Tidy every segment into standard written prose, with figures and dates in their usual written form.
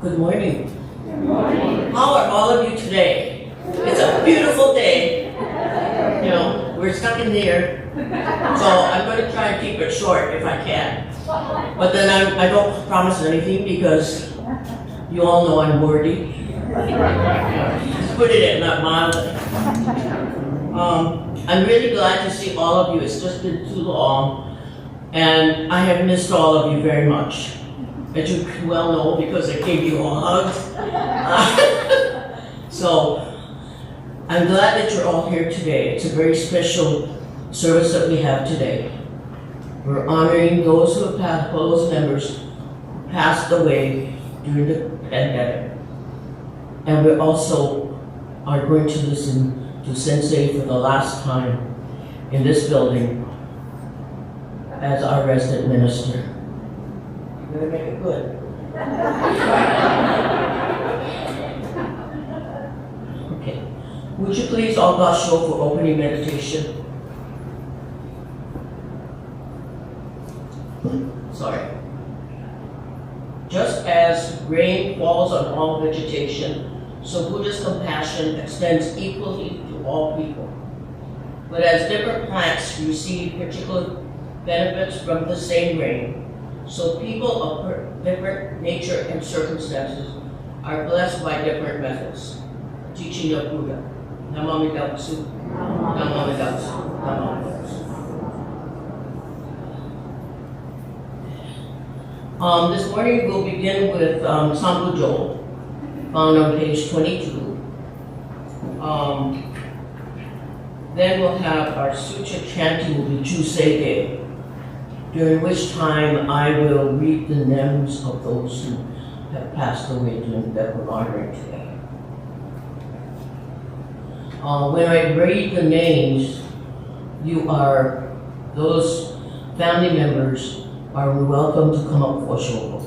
Good morning. Good morning. How are all of you today? It's a beautiful day. You know, we're stuck in here, so I'm going to try and keep it short if I can. But then I don't promise anything because you all know I'm wordy. Just put it in that mildly. I'm really glad to see all of you. It's just been too long, and I have missed all of you very much. As you well know, because I gave you all hugs. So, I'm glad that you're all here today. It's a very special service that we have today. We're honoring those who have passed, those members who passed away during the pandemic. And we also are going to listen to Sensei for the last time in this building as our resident minister. You better make it good. Okay. Would you please all gush for opening meditation? Sorry. Just as rain falls on all vegetation, so Buddha's compassion extends equally to all people. But as different plants receive particular benefits from the same rain, so people of different nature and circumstances are blessed by different methods. Teaching of Buddha. Namo Amidapsu. Namo Amidapsu. Namo Amidapsu. This morning we'll begin with Sambujo, found on page 22. Then we'll have our sutra chanting will be Chuseige, during which time I will read the names of those who have passed away that we're honoring today. When I read the names, those family members are welcome to come up for Shoko.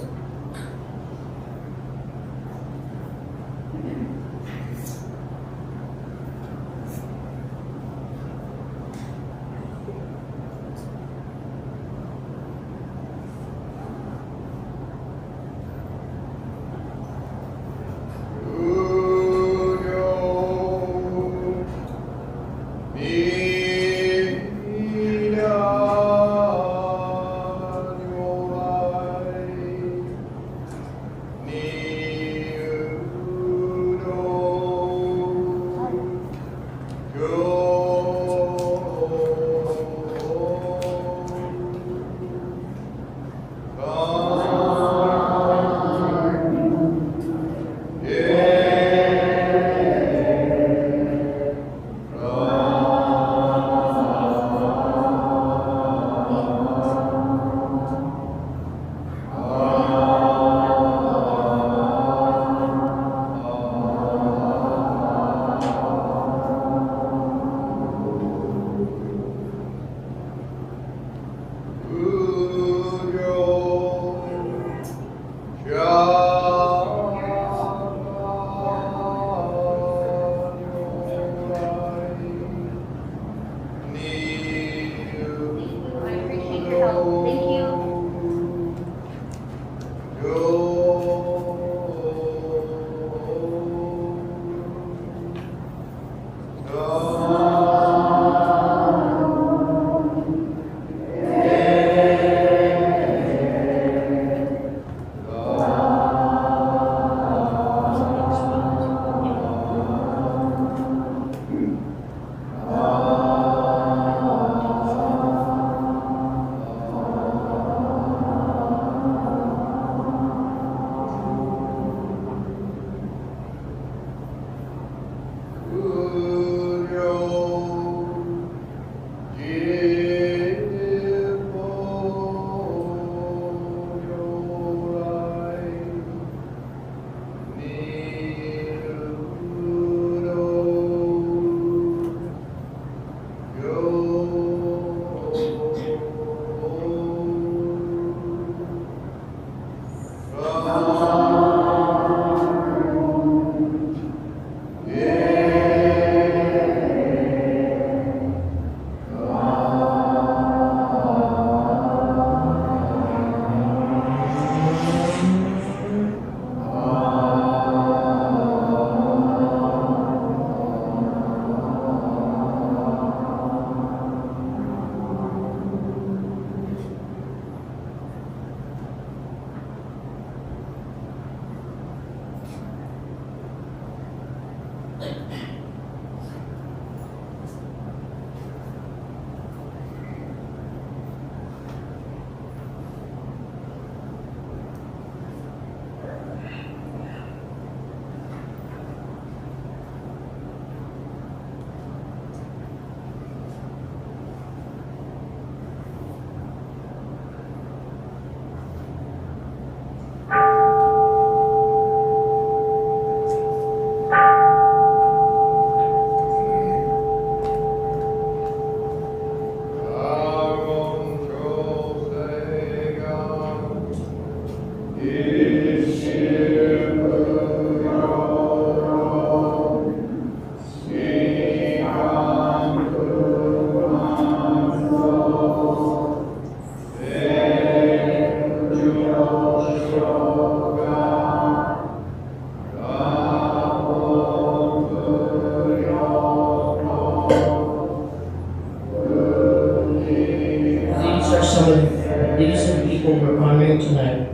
these are the people we're honoring today.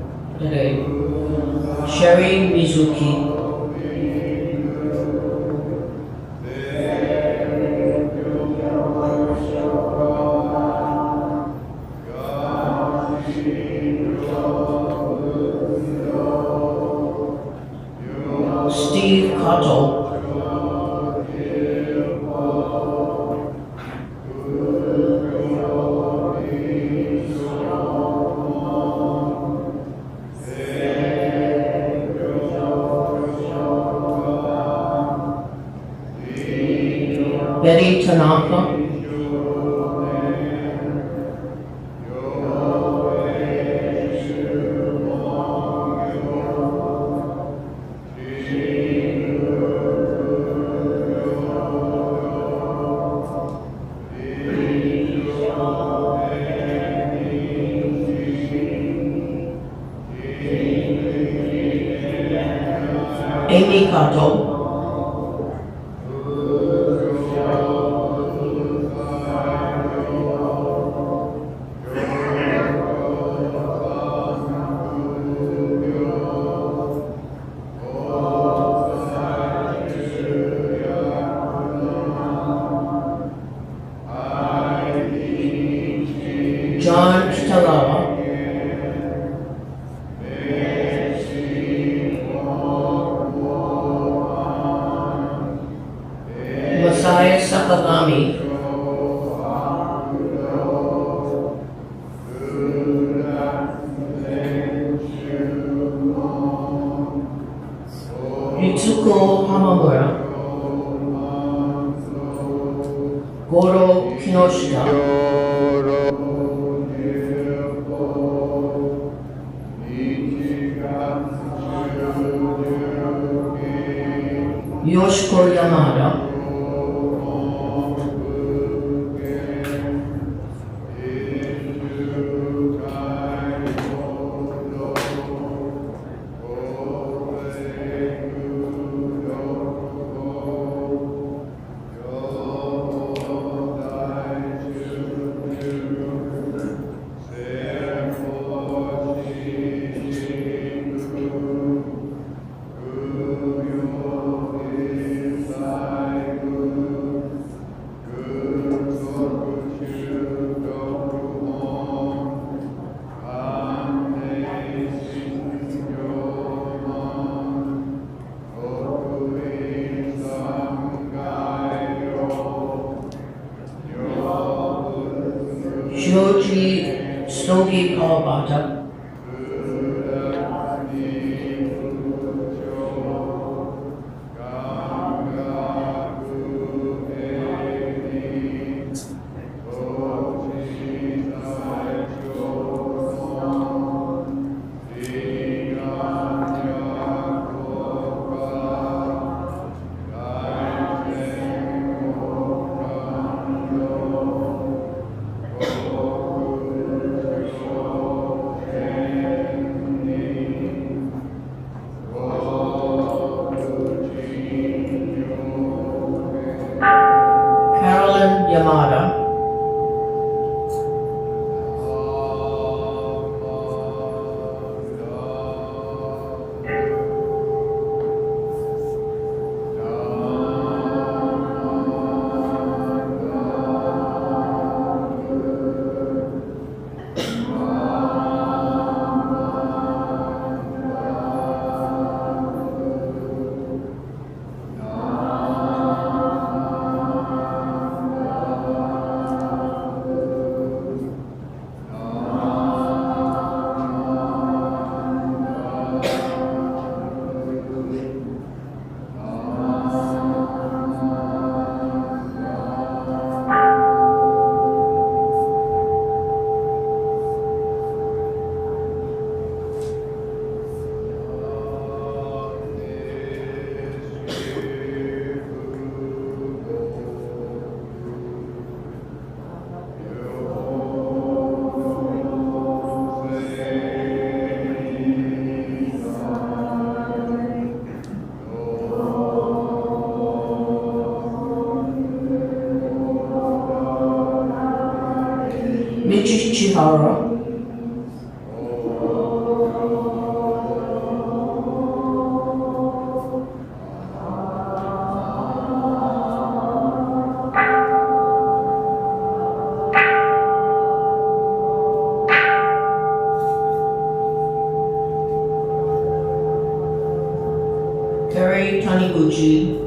Sherry Mizuki. Steve Cottle. Betty Tanaka. Amy Kato. John Stalawa. Masaya Sakagami. Ritsuko Hamamura. Goro Kinoshita. Yoshiko Yamada. Shoji Stogi Kawabata. Terry Taniguchi,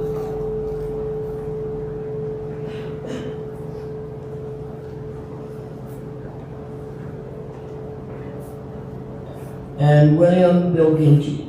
and William Bilginty.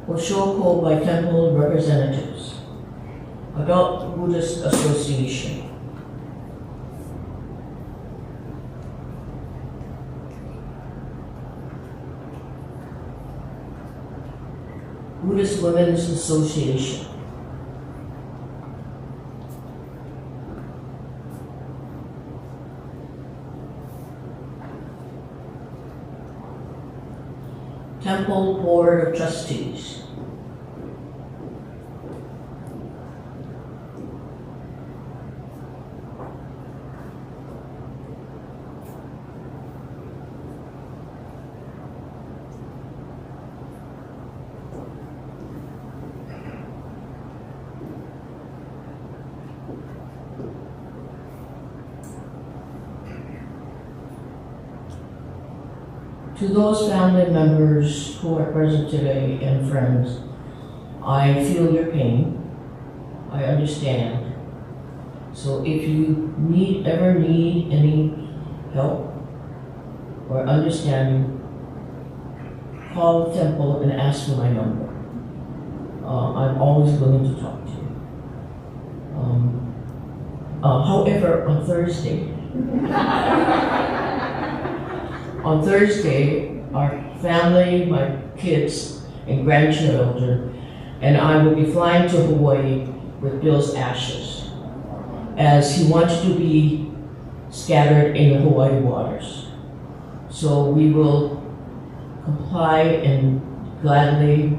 Oshoko by Temple Representatives, Adult Buddhist Association, Buddhist Women's Association, Temple Board of Trustees, to those family members who are present today and friends, I feel your pain. I understand. So if you ever need any help or understanding, call the temple and ask for my number. I'm always willing to talk to you. However, on Thursday, our family, my kids and grandchildren, and I will be flying to Hawaii with Bill's ashes, as he wants to be scattered in the Hawaii waters. So we will comply and gladly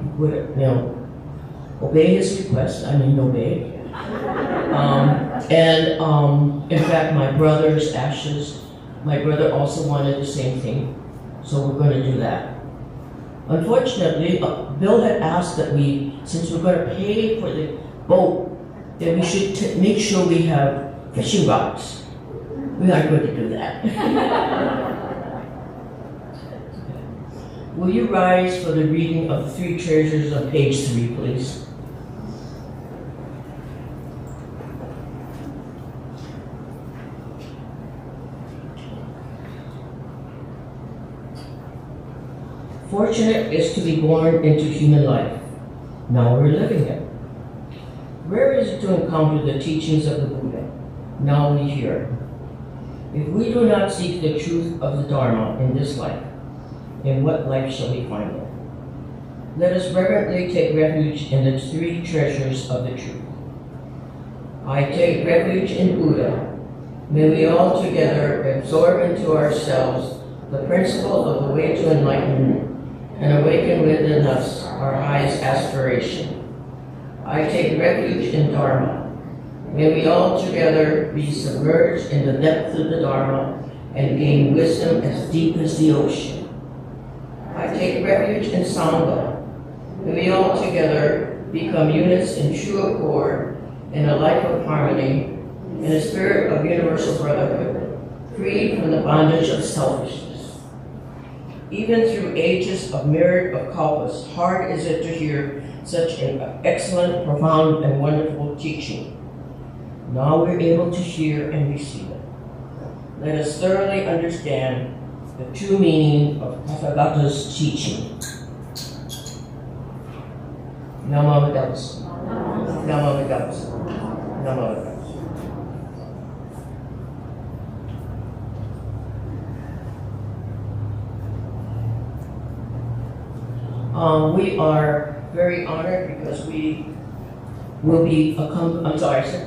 obey his request. Obey. In fact, my brother's ashes, my brother also wanted the same thing, so we're going to do that. Unfortunately, Bill had asked that since we're going to pay for the boat, that we should make sure we have fishing rods. We aren't going to do that. Will you rise for the reading of the three treasures on page 3, please? Fortunate is to be born into human life. Now we're living it. Rare is it to encounter the teachings of the Buddha. Now we hear. If we do not seek the truth of the Dharma in this life, in what life shall we find it? Let us reverently take refuge in the three treasures of the truth. I take refuge in Buddha. May we all together absorb into ourselves the principle of the way to enlightenment and awaken within us our highest aspiration. I take refuge in Dharma. May we all together be submerged in the depth of the Dharma and gain wisdom as deep as the ocean. I take refuge in Sangha. May we all together become units in true accord, in a life of harmony, in a spirit of universal brotherhood, freed from the bondage of selfishness. Even through ages of myriad of culpas, hard is it to hear such an excellent, profound, and wonderful teaching. Now we're able to hear and receive it. Let us thoroughly understand the true meaning of Tathagata's teaching. Namo Buddhas. Namo Buddhas. Namo Buddhas. We are very honored because we will be I'm sorry, sir.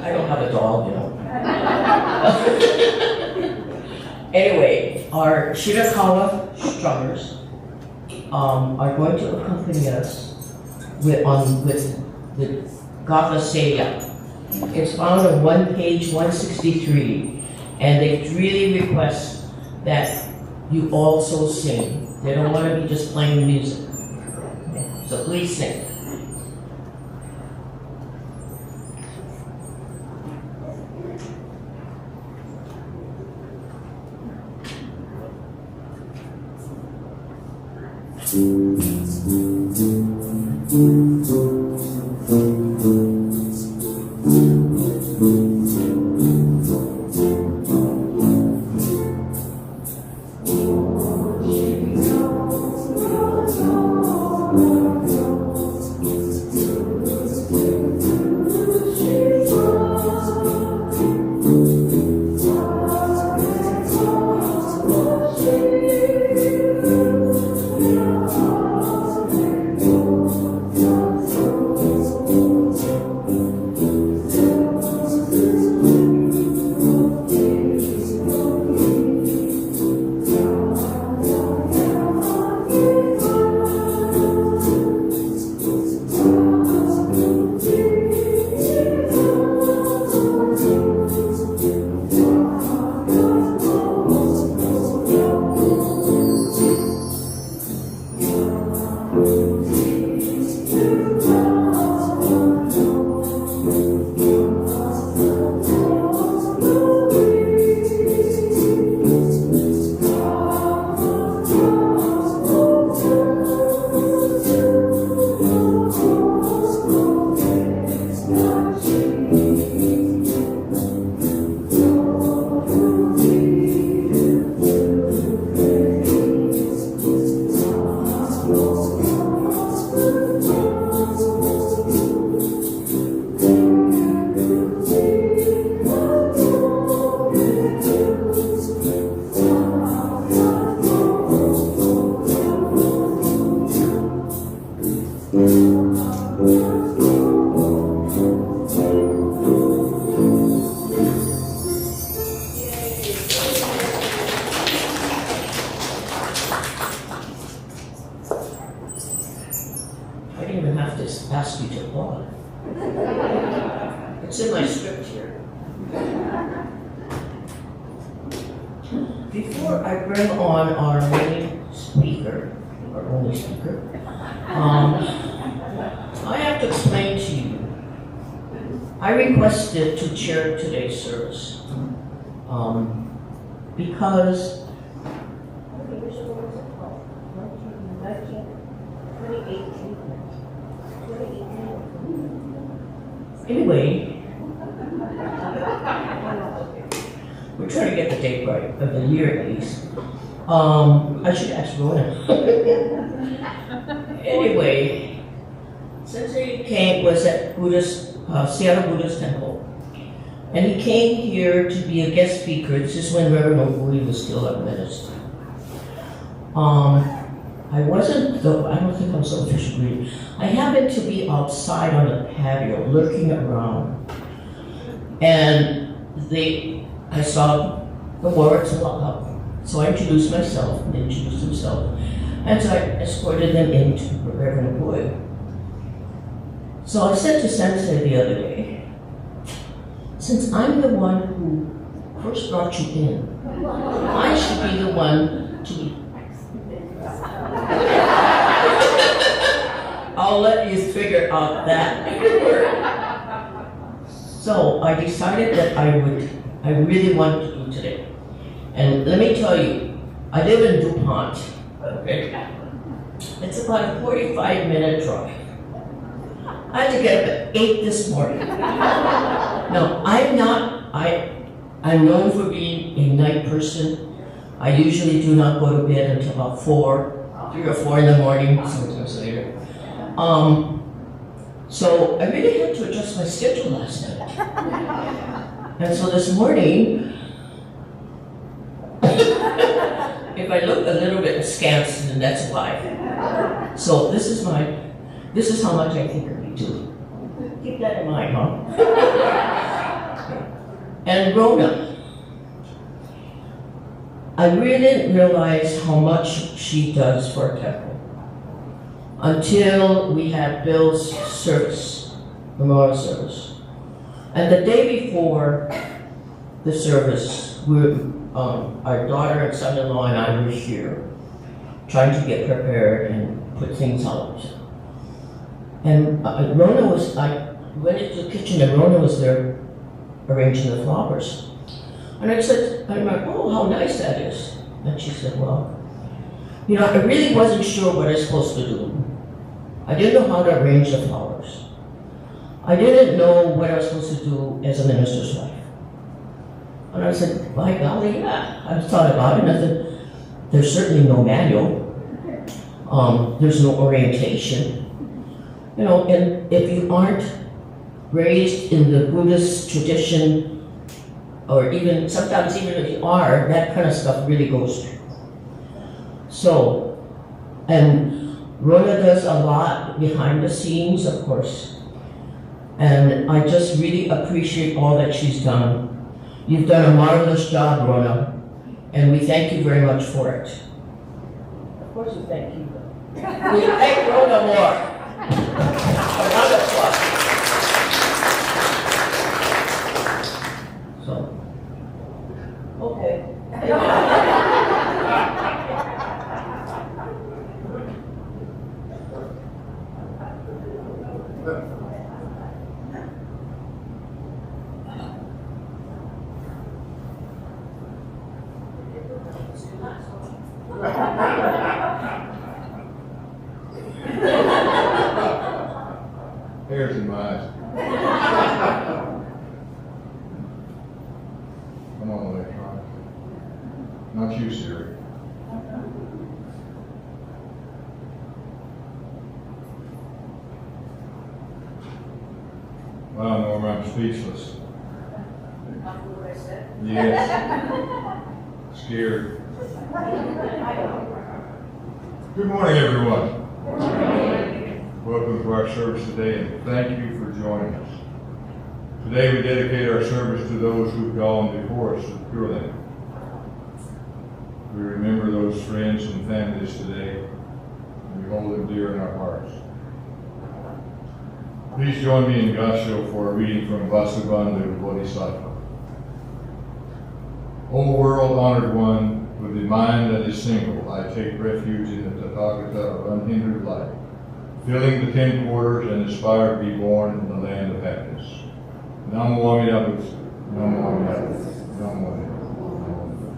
I don't have a dog, you know. Anyway, our Shirakawa strummers are going to accompany us with the Gatha Seiya. It's found on page 163, and they really request that you also sing. They don't want to be just playing music. Okay. So please sing. Ask you to applaud. It's in my script here. Before I bring on our main speaker, our only speaker, I have to explain to you. I requested to chair today's service because anyway, we're trying to get the date right, of the year at least. I should ask Rona. Anyway, Sensei was at Seattle Buddhist Temple, and he came here to be a guest speaker. This is when Reverend Oguri was still a minister. I wasn't, though, I don't think I'm so officially. I happened to be outside on the patio looking around, and I saw the words walk up. So I introduced myself, and they introduced themselves, and so I escorted them into Reverend Boy. So I said to Sensei the other day, since I'm the one who first brought you in, I should be the one to I'll let you figure out that word. So I decided that I really wanted to do today. And let me tell you, I live in DuPont, okay? It's about a 45-minute drive. I had to get up at 8 this morning. No, I'm known for being a night person. I usually do not go to bed until about 3 or 4 in the morning, sometimes later. So I really had to adjust my schedule last night. And so this morning, if I look a little bit askance, then that's why. So this is how much I think of you too. Keep that in mind, huh? And Rhoda, I really didn't realize how much she does for our temple until we had Bill's service, memorial service. And the day before the service, our daughter and son-in-law and I were here trying to get prepared and put things out. And I went into the kitchen and Rona was there arranging the flowers. And I'm like, oh, how nice that is. And she said, well, I really wasn't sure what I was supposed to do. I didn't know how to arrange the flowers. I didn't know what I was supposed to do as a minister's wife. And I said, by golly, yeah. I thought about it and I said, there's certainly no manual. There's no orientation. And if you aren't raised in the Buddhist tradition, or sometimes even if you are, that kind of stuff really goes through. So, and Rhoda does a lot behind the scenes, of course. And I just really appreciate all that she's done. You've done a marvelous job, Rhoda, and we thank you very much for it. Of course we thank you. We thank Rhoda more. Another applause. So, okay. Hairs in my eyes. Come on, electron. Not you, Siri. Wow, Norma, I'm speechless. Yes. Scared. Good morning, everyone. Welcome to our service today, and thank you for joining us. Today we dedicate our service to those who've gone before us to Pure Land. We remember those friends and families today, and we hold them dear in our hearts. Please join me in Gasho for a reading from Vasubandhu Bodhisattva. O world honored one, with the mind that is single, I take refuge in the Tathagata of unhindered life, filling the 10 quarters and aspire to be born in the land of happiness. Namo Amida Butsu. Namo Amida Butsu. Namo Amida Butsu.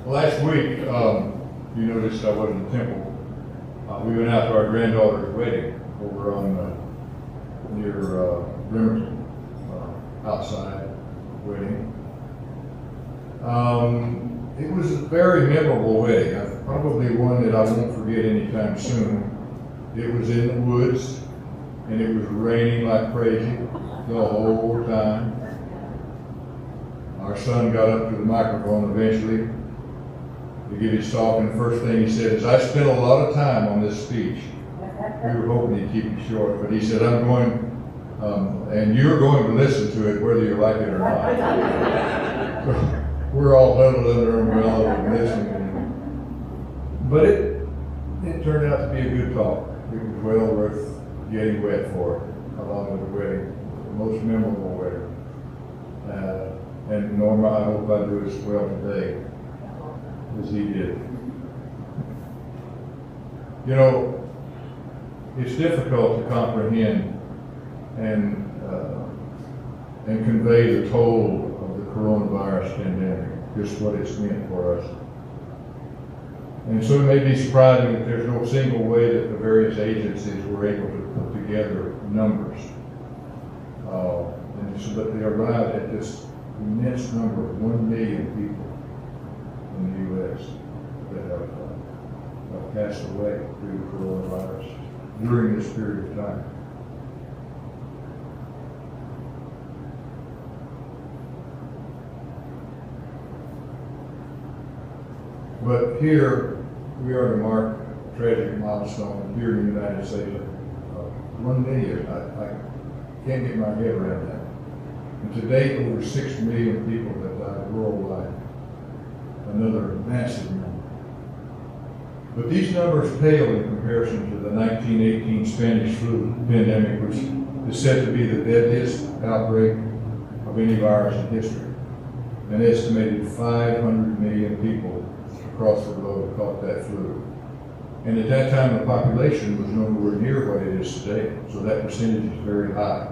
Last week, you noticed I wasn't in the temple. We went out to our granddaughter's wedding over on near Bremerton, outside wedding. It was a very memorable wedding, probably one that I won't forget anytime soon. It was in the woods, and it was raining like crazy the whole time. Our son got up to the microphone eventually to give his talk, and the first thing he said is, I spent a lot of time on this speech. We were hoping he'd keep it short, but he said, I'm going, and you're going to listen to it whether you like it or not. We're all huddled under umbrella and listening. But it turned out to be a good talk. It was well worth getting wet for, along with the wedding, the most memorable wedding. And Norma, I hope I do as well today as he did. It's difficult to comprehend and and convey the toll of the coronavirus pandemic, just what it's meant for us. And so it may be surprising that there's no single way that the various agencies were able to put together numbers. And so that they arrived at this immense number of 1 million people in the U.S. that have passed away due to coronavirus during this period of time. But here, we are to mark a tragic milestone here in the United States. 1 million, I can't get my head around that. And to date, over 6 million people have died worldwide. Another massive number. But these numbers pale in comparison to the 1918 Spanish flu pandemic, which is said to be the deadliest outbreak of any virus in history. An estimated 500 million people across the globe caught that flu. And at that time, the population was nowhere near what it is today, so that percentage is very high.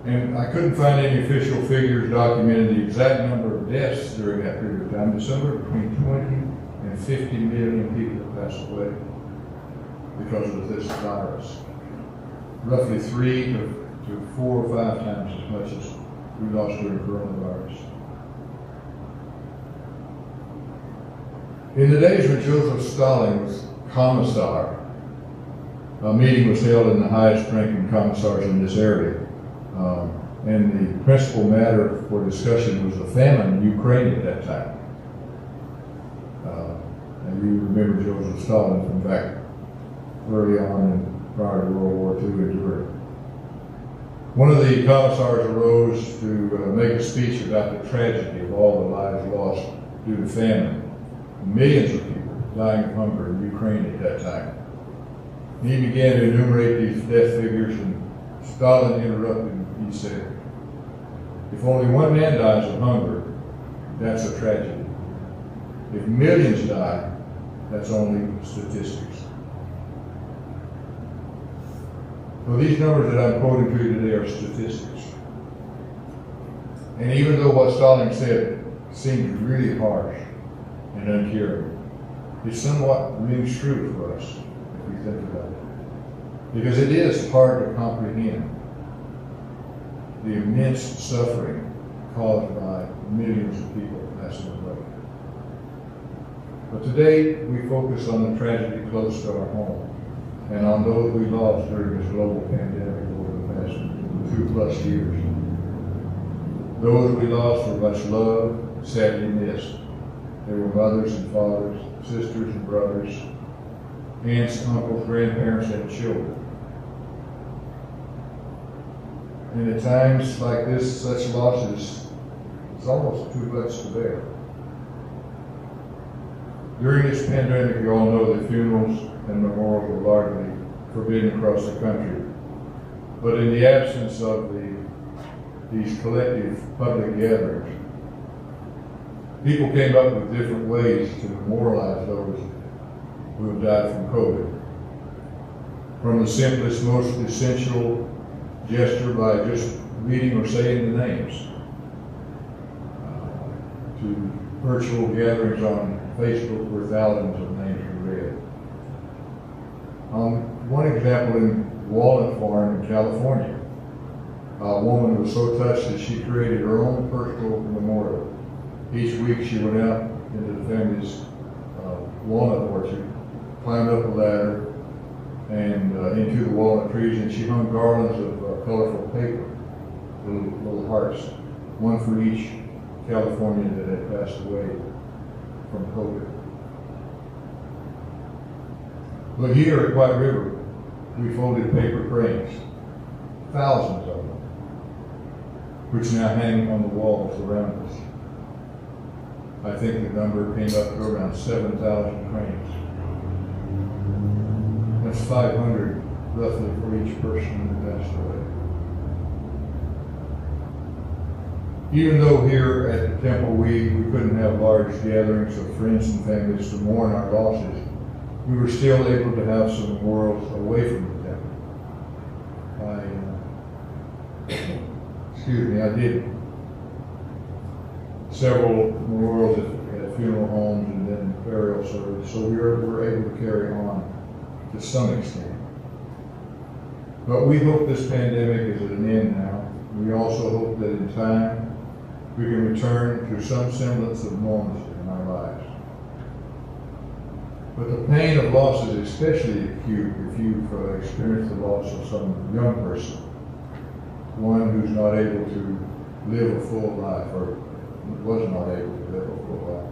And I couldn't find any official figures documenting the exact number of deaths during that period of time, but somewhere between 20 and 50 million people passed away because of this virus. Roughly 3 to 4 or 5 times as much as we lost during coronavirus. In the days when Joseph Stalin was commissar, a meeting was held in the highest ranking commissars in this area. And the principal matter for discussion was the famine in Ukraine at that time. And you remember Joseph Stalin from back early on and prior to World War II and during. One of the commissars arose to make a speech about the tragedy of all the lives lost due to famine. Millions of people dying of hunger in Ukraine at that time. He began to enumerate these death figures, and Stalin interrupted. He said, "If only one man dies of hunger, that's a tragedy. If millions die, that's only statistics." Well, these numbers that I'm quoting to you today are statistics. And even though what Stalin said seems really harsh and uncaring, it somewhat rings true for us if we think about it. Because it is hard to comprehend the immense suffering caused by millions of people passing away. But today we focus on the tragedy close to our home and on those we lost during this global pandemic over the past 2+ years. Those we lost were much loved, sadly missed. They were mothers and fathers, sisters and brothers, aunts, uncles, grandparents, and children. And at times like this, such losses is almost too much to bear. During this pandemic, you all know that funerals and memorials were largely forbidden across the country. But in the absence of these collective public gatherings, people came up with different ways to memorialize those who have died from COVID. From the simplest, most essential gesture by just reading or saying the names, to virtual gatherings on Facebook where thousands of names were read. One example in Walnut Farm in California, a woman was so touched that she created her own personal memorial. Each week she went out into the family's walnut orchard, climbed up a ladder and into the walnut trees, and she hung garlands of colorful paper, little hearts, one for each Californian that had passed away from COVID. But here at White River, we folded paper cranes, thousands of them, which now hang on the walls around us. I think the number came up to around 7,000 cranes. That's 500 roughly for each person who passed away. Even though here at the temple we couldn't have large gatherings of friends and families to mourn our losses, we were still able to have some memorials away from the temple. I did several memorials at funeral homes and then burial service, so we're able to carry on to some extent. But we hope this pandemic is at an end now. We also hope that in time we can return to some semblance of normalcy in our lives. But the pain of loss is especially acute if you've experienced the loss of some young person, one who's not able to live a full life, or was not able to live a full life.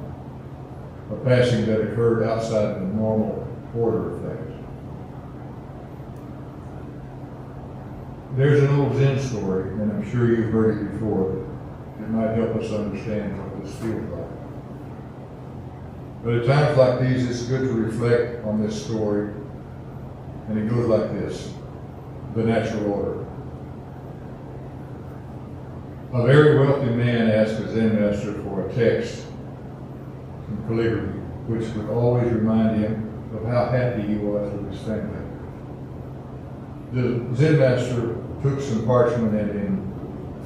A passing that occurred outside the normal order of things. There's an old Zen story, and I'm sure you've heard it before, that might help us understand what this feels like. But at times like these, it's good to reflect on this story, and it goes like this: the natural order. A very wealthy man asked a Zen master for a text in calligraphy, which would always remind him of how happy he was with his family. The Zen master took some parchment and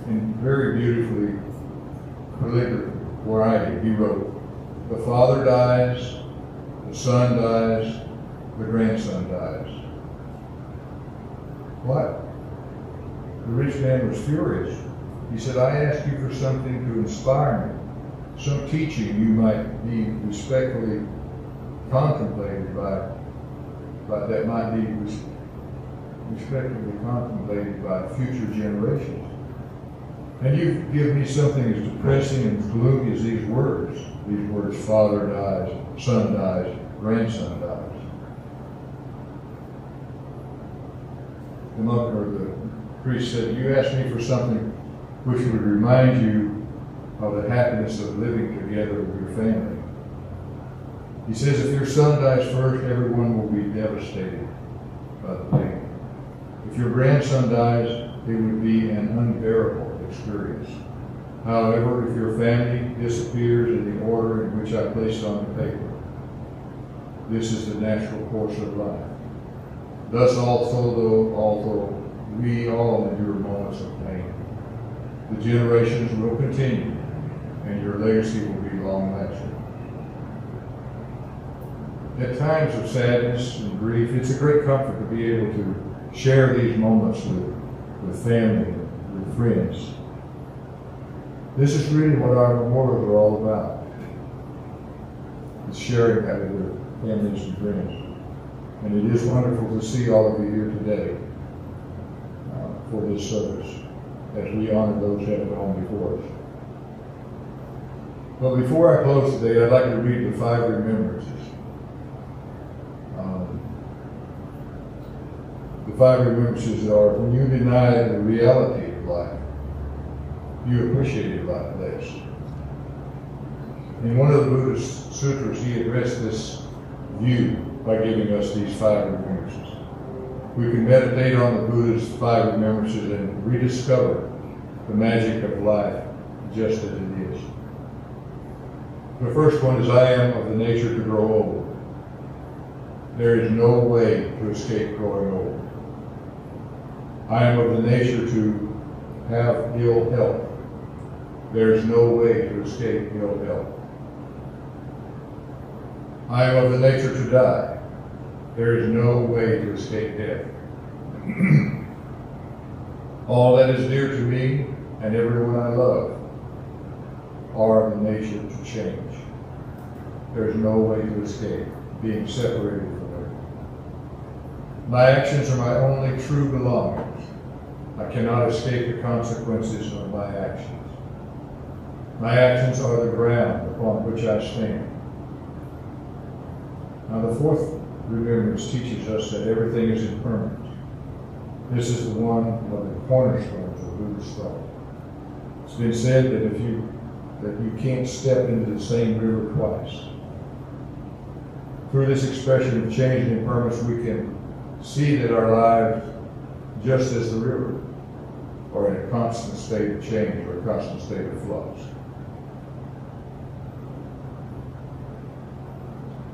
in very beautifully calligraphy writing, he wrote, "The father dies, the son dies, the grandson dies." What? The rich man was furious. He said, "I asked you for something to inspire me, some teaching you might be respectfully contemplated by that might be respectively contemplated by future generations. And you give me something as depressing and gloomy as these words, father dies, son dies, grandson dies." The monk or the priest said, "You asked me for something which would remind you of the happiness of living together with your family." He says, "If your son dies first, everyone will be devastated by the pain. If your grandson dies, it would be an unbearable experience. However, if your family disappears in the order in which I placed on the paper, this is the natural course of life. Thus although we all endure moments of pain, the generations will continue, and your legacy will be long-lasting." At times of sadness and grief, it's a great comfort to be able to share these moments with family and with friends. This is really what our memorials are all about. It's sharing that with your families and friends. And it is wonderful to see all of you here today for this service, as we honor those who have gone before us. But before I close today, I'd like to read the 5 remembrances. The 5 remembrances are: when you deny the reality of life, you appreciated life less. In one of the Buddhist sutras, he addressed this view by giving us these 5 remembrances. We can meditate on the Buddha's 5 remembrances and rediscover the magic of life just as it is. The first one is, "I am of the nature to grow old. There is no way to escape growing old. I am of the nature to have ill health. There is no way to escape ill health. I am of the nature to die. There is no way to escape death. All that is dear to me and everyone I love are of the nature to change. There is no way to escape being separated from them. My actions are my only true belongings. I cannot escape the consequences of my actions. My actions are the ground upon which I stand." Now the 4th remembrance teaches us that everything is impermanent. This is the one of the cornerstones of Buddhist thought. It's been said that you can't step into the same river twice. Through this expression of change and impermanence, we can see that our lives, just as the river, are in a constant state of change or a constant state of flux.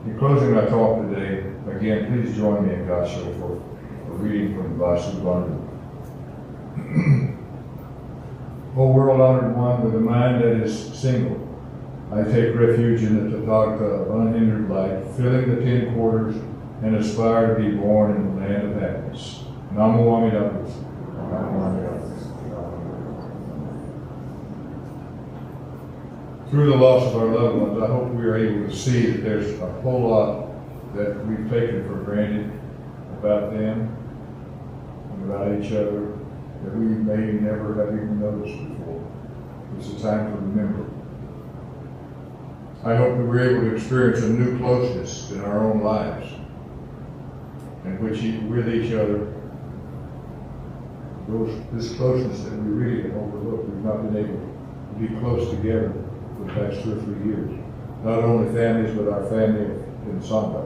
In closing my talk today, again, please join me in Gassho for a reading from Vasubandhu. O world honored one, with a mind that is single, I take refuge in the Tathagata of unhindered light, filling the 10 quarters, and aspire to be born in the land of happiness. Namo Amida Butsu. Namo Amida Butsu. Through the loss of our loved ones, I hope we are able to see that there's a whole lot that we've taken for granted about them and about each other that we may never have even noticed before. It's a time to remember. I hope that we're able to experience a new closeness in our own lives, in which with each other, this closeness that we really have overlooked. We've not been able to be close together for the past 2 or 3 years. Not only families, but our family in Sangha.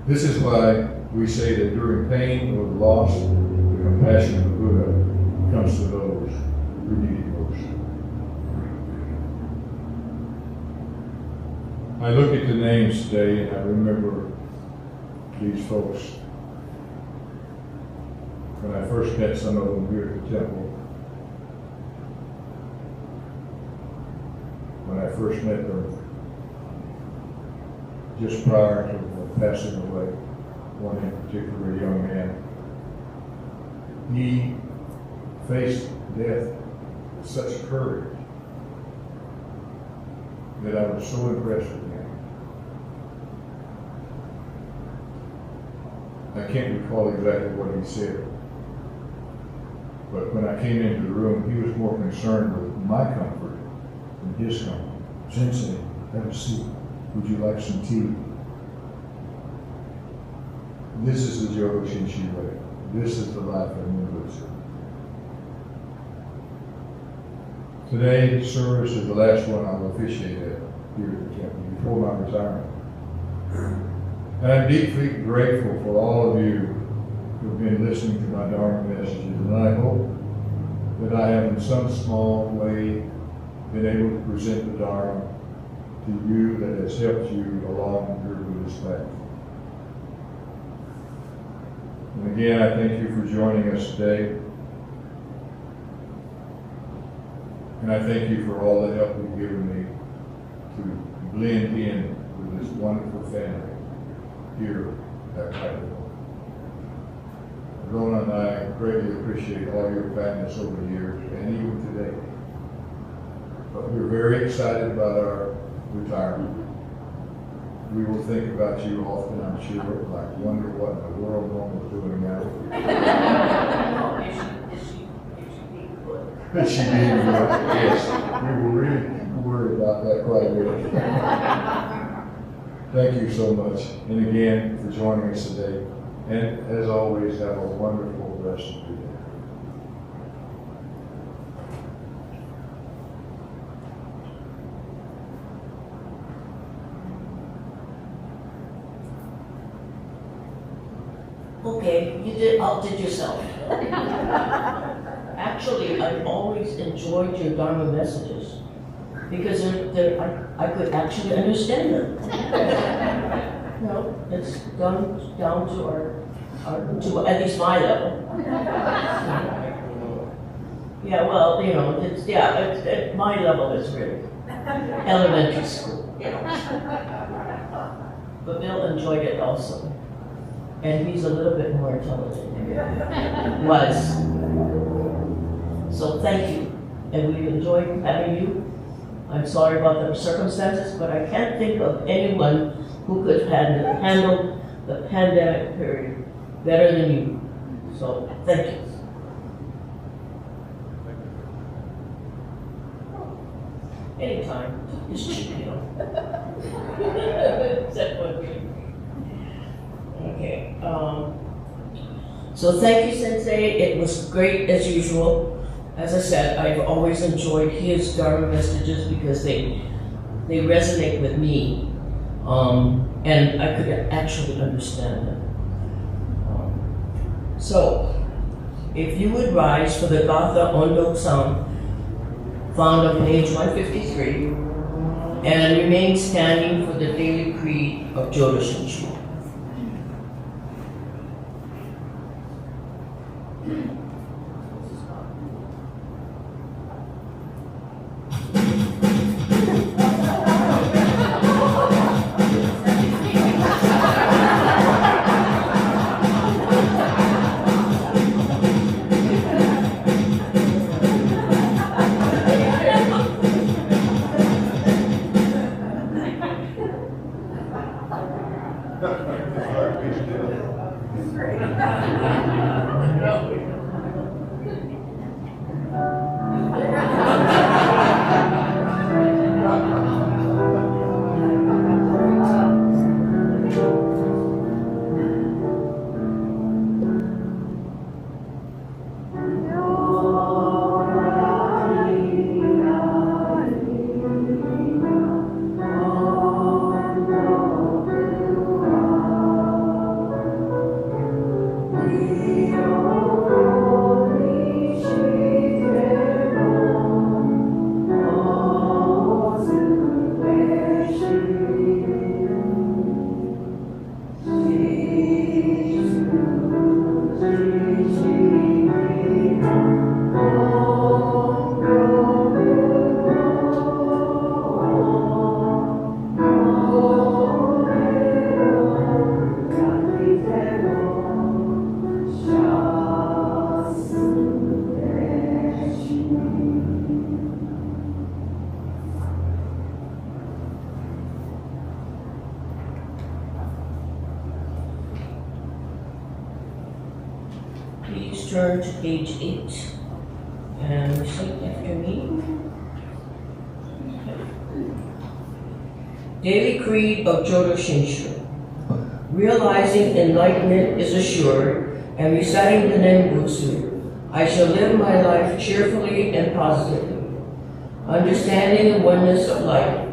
This is why we say that during pain or loss, the compassion of the Buddha comes to those who need it most. I look at the names today and I remember these folks. When I first met some of them here at the temple, when I first met them, just prior to passing away, one in particular, a young man, he faced death with such courage that I was so impressed with him. I can't recall exactly what he said, but when I came into the room, he was more concerned with my comfort than his comfort. Sensei, have a seat. Would you like some tea? This is the Jodo Shinshin way. This is the life of Buddhism. Today's service is the last one I will officiate at here at the temple before my retirement. And I'm deeply grateful for all of you who have been listening to my Dharma messages, and I hope that I have in some small way been able to present the Dharma to you that has helped you along your Buddhist path. And again, I thank you for joining us today. And I thank you for all the help you've given me to blend in with this wonderful family here at Idaho. Rona and I greatly appreciate all your kindness over the years and even today. But we're very excited about our retirement. We will think about you often, I'm sure, like wonder what in the world Norma's doing now. Is she being good? Yes. We will really worry about that quite a bit. Thank you so much. And again, for joining us today. And as always, have a wonderful rest of your day. Okay, you outdid yourself. Actually, I've always enjoyed your Dharma messages because I could actually understand them. You know, it's down to our to at least my level. Yeah, well, you know, it's at my level is really elementary school. You know. But Bill enjoyed it also. And he's a little bit more intelligent than he was. So thank you. And we enjoyed having you. I'm sorry about the circumstances, but I can't think of anyone who could handle the pandemic period better than you. So thank you. Anytime. Just cheap, you know. Except when we. Okay. So thank you, Sensei. It was great as usual. As I said, I've always enjoyed his Dharma messages because they resonate with me, and I could actually understand them. So, if you would rise for the Gatha Ondok Sam, found on page 153, and remain standing for the daily creed of Jodo Shinshu. Please turn to page 8 and recite after me. Daily Creed of Jodo Shinshu. Realizing enlightenment is assured and reciting the Nembutsu, I shall live my life cheerfully and positively, understanding the oneness of life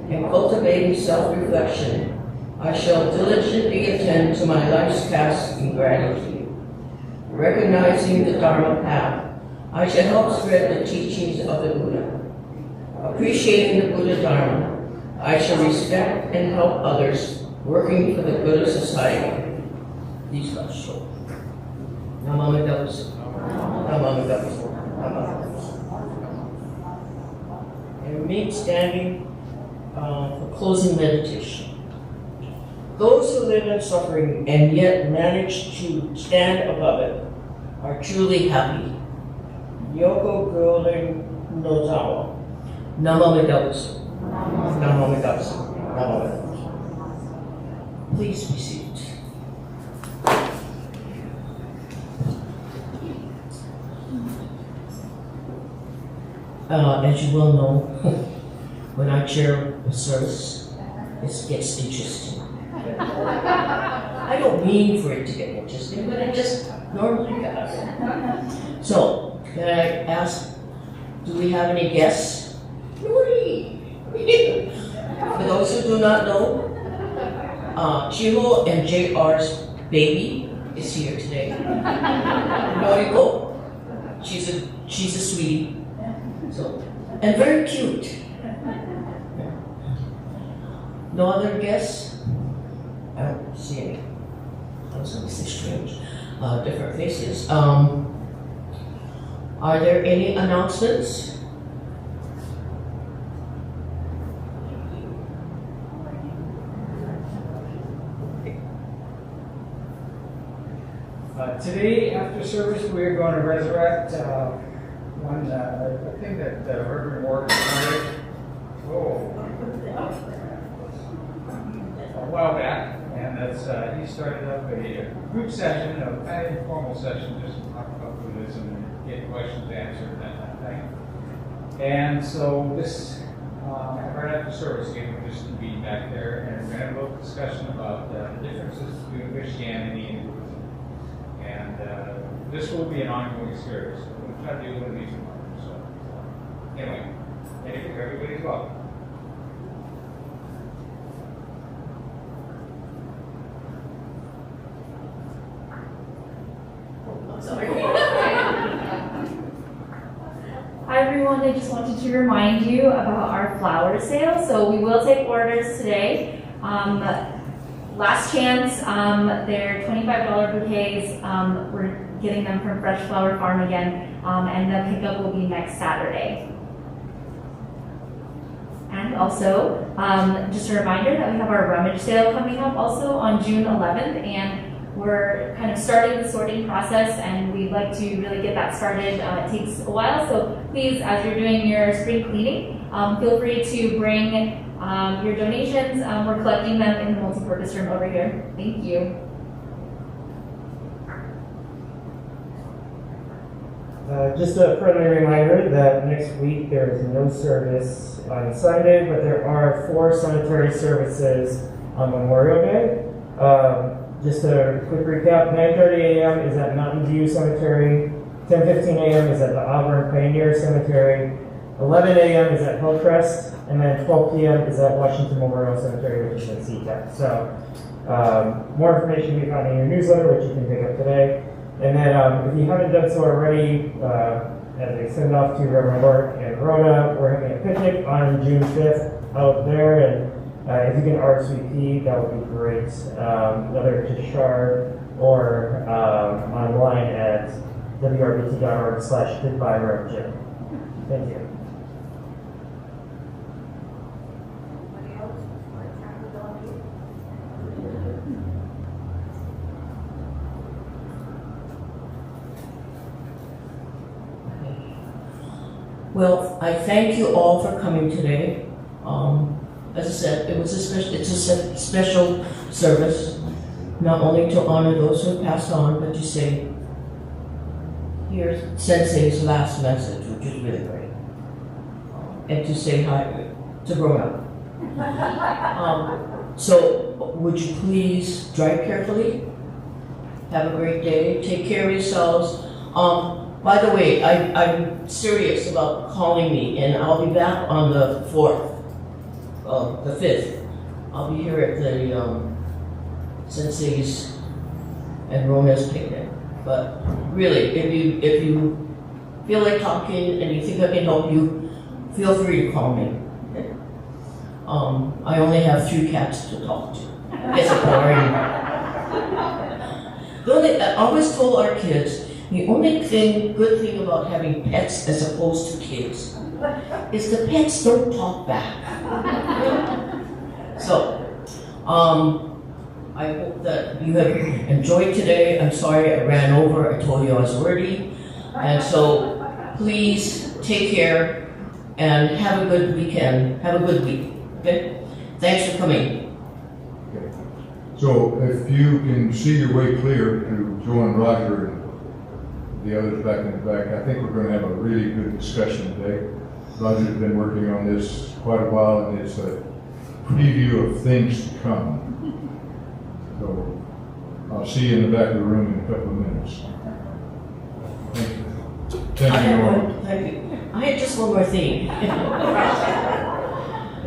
and cultivating self-reflection. I shall diligently attend to my life's tasks in gratitude. Recognizing the Dharma path, I shall help spread the teachings of the Buddha. Appreciating the Buddha Dharma, I shall respect and help others working for the good of society. These got short. Namami Dabas. Namami Dabas. Namami Dabas. And remain standing for closing meditation. Those who live in suffering and yet manage to stand above it are truly happy. Yoko Goling Nozawa. Namami Dabas. Namami Dabas. Namami Dabas. Please be seated. As you well know, when I chair the service, it gets interesting. I don't mean for it to get interesting, but it just normally does. So, can I ask, do we have any guests? Nobody. For those who do not know, Chiho and JR's baby is here today. Noriko, she's a sweetie. So, and very cute. No other guests? I don't see any. I was going to say strange. Different faces. Are there any announcements? Today, after service, we are going to resurrect a thing that Reverend Morgan started a while back, and that's he started up a group session, a kind of informal session, just to talk about Buddhism and get questions answered and that kind of thing. And so this, right after service, again, we're just going to be back there, and we're going to have a little discussion about the differences between Christianity and Buddhism. And this will be an ongoing series. So we'll try to do one of these tomorrow. So anyway, everybody's welcome. Hi everyone, I just wanted to remind you about our flower sale. So we will take orders today. Last chance, they're $25 bouquets. We're getting them from Fresh Flower Farm again, and the pickup will be next Saturday. And also, just a reminder that we have our rummage sale coming up also on June 11th, and we're kind of starting the sorting process, and we'd like to really get that started. It takes a while, so please, as you're doing your spring cleaning, feel free to bring your donations. We're collecting them in the multi-purpose room over here. Thank you. Just a friendly reminder that next week there is no service on Sunday, but there are 4 cemetery services on Memorial Day. Just a quick recap, 9:30 a.m. is at Mountain View Cemetery, 10:15 a.m. is at the Auburn Pioneer Cemetery, 11 a.m. is at Hillcrest, and then 12 p.m. is at Washington Memorial Cemetery, which is in SeaTac. So more information will be found in your newsletter, which you can pick up today. And then if you haven't done so already, as a send off to Reverend Mark and Rona, we're having a picnic on June 5th out there, and if you can RSVP, that would be great. Whether to Shard or online at wrbt.org/goodbye-Rev. Thank you. Well, I thank you all for coming today. As I said, it's a special service, not only to honor those who have passed on, but to say, here's Sensei's last message, which is really great, and to say hi to grown up. So, would you please drive carefully? Have a great day. Take care of yourselves. By the way, I'm serious about calling me, and I'll be back on the 4th, the 5th. I'll be here at the Sensei's and Rona's picnic. But really, if you feel like talking and you think I can help you, feel free to call me. I only have 3 cats to talk to. It's boring. I always told our kids, the only good thing about having pets as opposed to kids is the pets don't talk back. So, I hope that you have enjoyed today. I'm sorry I ran over. I told you I was wordy. And so, please take care and have a good weekend. Have a good week. Okay? Thanks for coming. Okay. So if you can see your way clear to join Roger and the others back in the back, I think we're going to have a really good discussion today. Roger's been working on this quite a while, and it's a preview of things to come. So I'll see you in the back of the room in a couple of minutes. Thank you. Thank you, Norm. Thank you. I had just one more thing.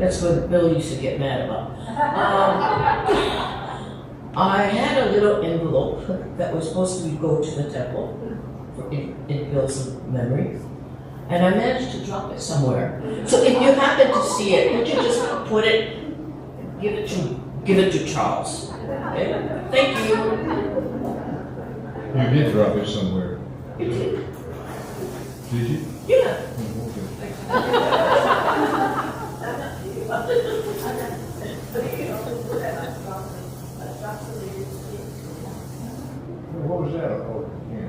That's what Bill used to get mad about. I had a little envelope that was supposed to go to the temple in Bill's memory, and I managed to drop it somewhere. So if you happen to see it, would you just put it, give it to Charles? Okay? Thank you. You did drop it somewhere. You did. Did you? Yeah. Oh, okay. What was that? Oh, yeah.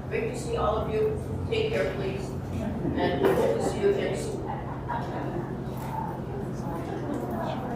Great to see all of you. Take care, please. And we hope to see you again soon.